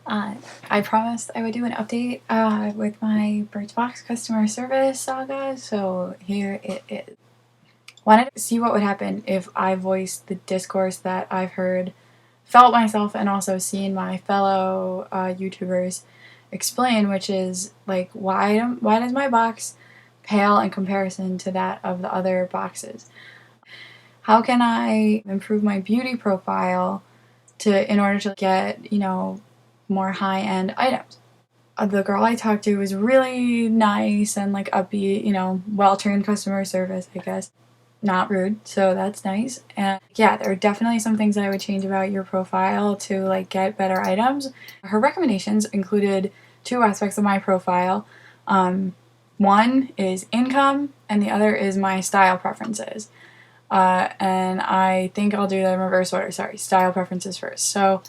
Hi. I promised I would do an update with my Birchbox customer service saga, so here it is. Wanted to see what would happen if I voiced the discourse that I've heard, felt myself, and also seen my fellow YouTubers explain, which is like, why does my box pale in comparison to that of the other boxes? How can I improve my beauty profile in order to get, more high-end items? The girl I talked to was really nice and like upbeat, well-trained customer service, I guess. Not rude, so that's nice. And yeah, there are definitely some things that I would change about your profile to like get better items. Her recommendations included two aspects of my profile. One is income and the other is my style preferences. And I think I'll do them in reverse order. Sorry, style preferences first. So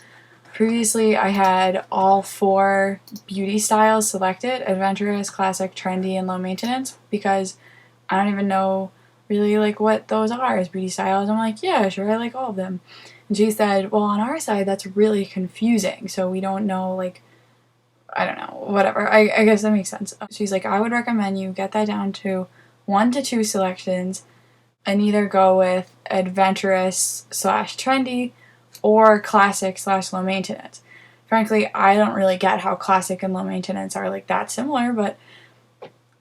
previously I had all 4 beauty styles selected: adventurous, classic, trendy, and low maintenance, because I don't even know really like what those are as beauty styles. I'm like, yeah, sure, I like all of them. And she said, well, on our side that's really confusing, so we don't know, like, I don't know, whatever. I guess that makes sense. She's like, I would recommend you get that down to 1 to 2 selections and either go with adventurous / trendy or classic / low maintenance. Frankly, I don't really get how classic and low maintenance are like that similar, but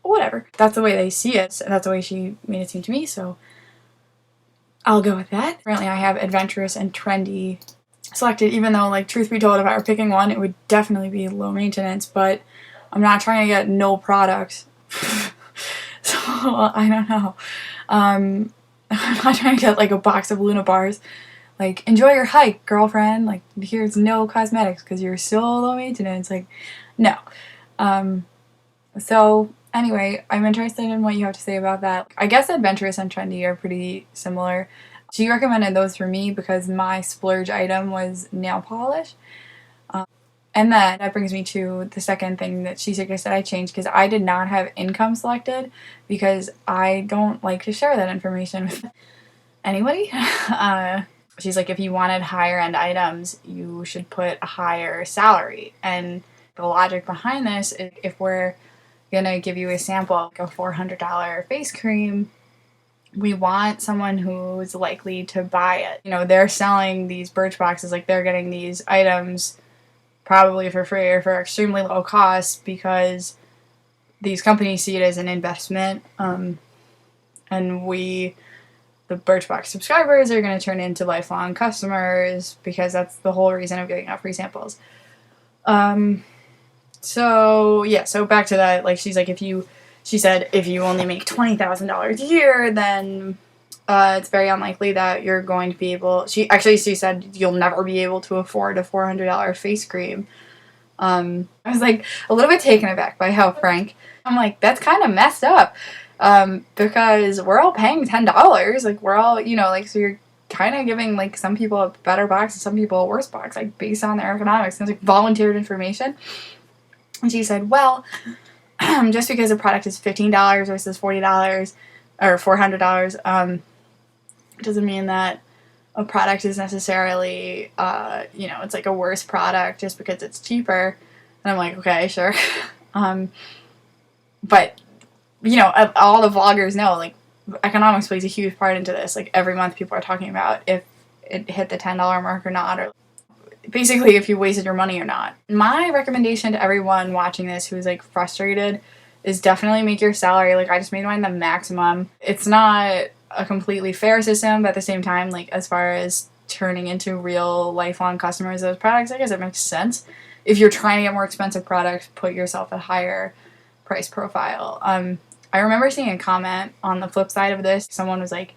whatever. That's the way they see it, and that's the way she made it seem to me, so I'll go with that. Currently I have adventurous and trendy selected, even though, like, truth be told, if I were picking one, it would definitely be low maintenance, but I'm not trying to get no products. So, I don't know. I'm not trying to get, like, a box of Luna bars. Like, enjoy your hike, girlfriend. Like, here's no cosmetics because you're so low maintenance. Like, no. So, anyway, I'm interested in what you have to say about that. I guess adventurous and trendy are pretty similar. She recommended those for me because my splurge item was nail polish. And then that brings me to the second thing that she suggested I change, because I did not have income selected because I don't like to share that information with anybody. She's like, if you wanted higher end items, you should put a higher salary. And the logic behind this is, if we're gonna give you a sample, like a $400 face cream, we want someone who's likely to buy it. They're selling these Birchboxes, like they're getting these items probably for free or for extremely low cost because these companies see it as an investment, and we, the Birchbox subscribers, are going to turn into lifelong customers because that's the whole reason of giving out free samples. So back to that, like, she said if you only make $20,000 a year, then it's very unlikely that you're going to be able, she said you'll never be able to afford a $400 face cream. I was like a little bit taken aback by how frank. I'm like, that's kind of messed up, because we're all paying $10, like we're all, like, so you're kind of giving like some people a better box and some people a worse box, like based on their economics. And it's like volunteered information. And she said, well, just because a product is $15 versus $40 or $400, doesn't mean that a product is necessarily, it's like a worse product just because it's cheaper. And I'm like, okay, sure. But, all the vloggers know, like, economics plays a huge part into this. Like, every month people are talking about if it hit the $10 mark or not, or basically if you wasted your money or not. My recommendation to everyone watching this who's like frustrated is definitely make your salary, like, I just made mine the maximum. It's not a completely fair system, but at the same time, like, as far as turning into real lifelong customers of those products, I guess it makes sense. If you're trying to get more expensive products, put yourself at higher price profile. I remember seeing a comment on the flip side of this. Someone was like,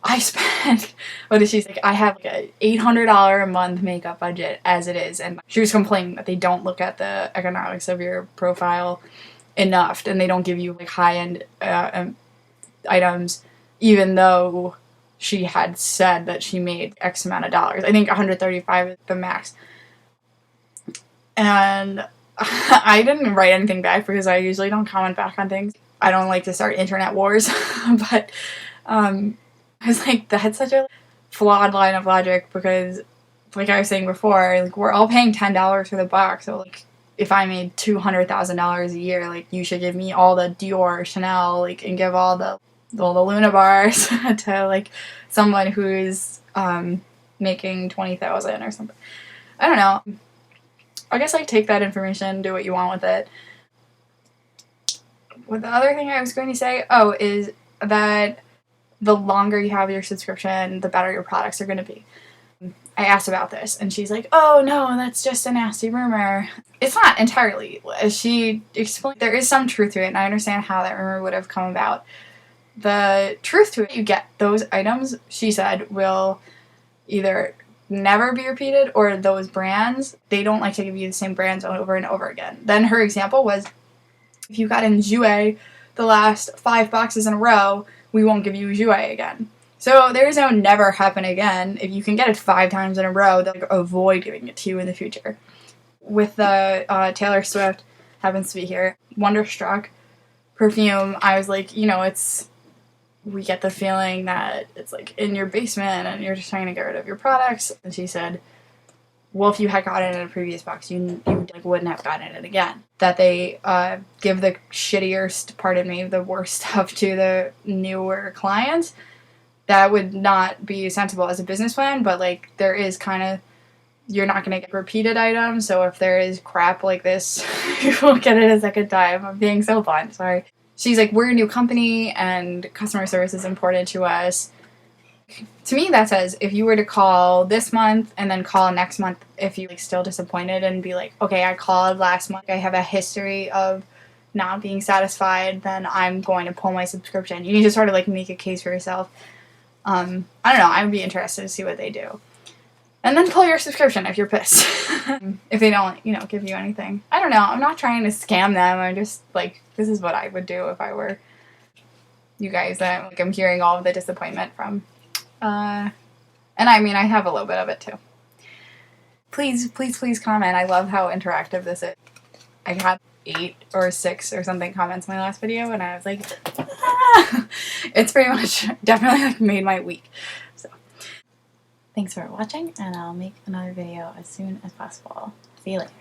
I spent, what did she say? I have like a $800 a month makeup budget as it is. And she was complaining that they don't look at the economics of your profile enough, and they don't give you like high-end items, even though she had said that she made X amount of dollars. I think 135 is the max. And I didn't write anything back because I usually don't comment back on things. I don't like to start internet wars, but I was like, that's such a flawed line of logic, because like I was saying before, like we're all paying $10 for the box. So like if I made $200,000 a year, like you should give me all the Dior, Chanel, like, and give all the Luna bars to like someone who's making 20,000 or something. I don't know. I guess like take that information, do what you want with it. What the other thing I was going to say, is that the longer you have your subscription, the better your products are going to be. I asked about this, and she's like, oh no, that's just a nasty rumor. It's not entirely. She explained there is some truth to it, and I understand how that rumor would have come about. The truth to it, you get those items, she said, will either never be repeated, or those brands, they don't like to give you the same brands over and over again. Then her example was, if you got in Jouet the last 5 boxes in a row, we won't give you Jouet again. So there is no never happen again. If you can get it 5 times in a row, they'll avoid giving it to you in the future. With the Taylor Swift happens to be here, Wonderstruck perfume, I was like, we get the feeling that it's like in your basement and you're just trying to get rid of your products. And she said, well, if you had gotten it in a previous box, you like wouldn't have gotten it again. That they give the shittiest, pardon me, the worst stuff to the newer clients. That would not be sensible as a business plan, but like there is kind of, you're not going to get repeated items. So if there is crap like this, you won't get it a second time. I'm being so blunt, sorry. She's like, we're a new company and customer service is important to us. To me, that says if you were to call this month and then call next month, if you're like still disappointed and be like, okay, I called last month, I have a history of not being satisfied, then I'm going to pull my subscription. You need to sort of like make a case for yourself. I don't know. I would be interested to see what they do. And then pull your subscription if you're pissed. If they don't, give you anything. I don't know. I'm not trying to scam them. I'm just like, this is what I would do if I were you guys that I'm hearing all of the disappointment from. And I mean, I have a little bit of it too. Please, please, please comment. I love how interactive this is. I had 8 or 6 or something comments in my last video, and I was like, ah! It's pretty much definitely like made my week. So thanks for watching, and I'll make another video as soon as possible. See you later.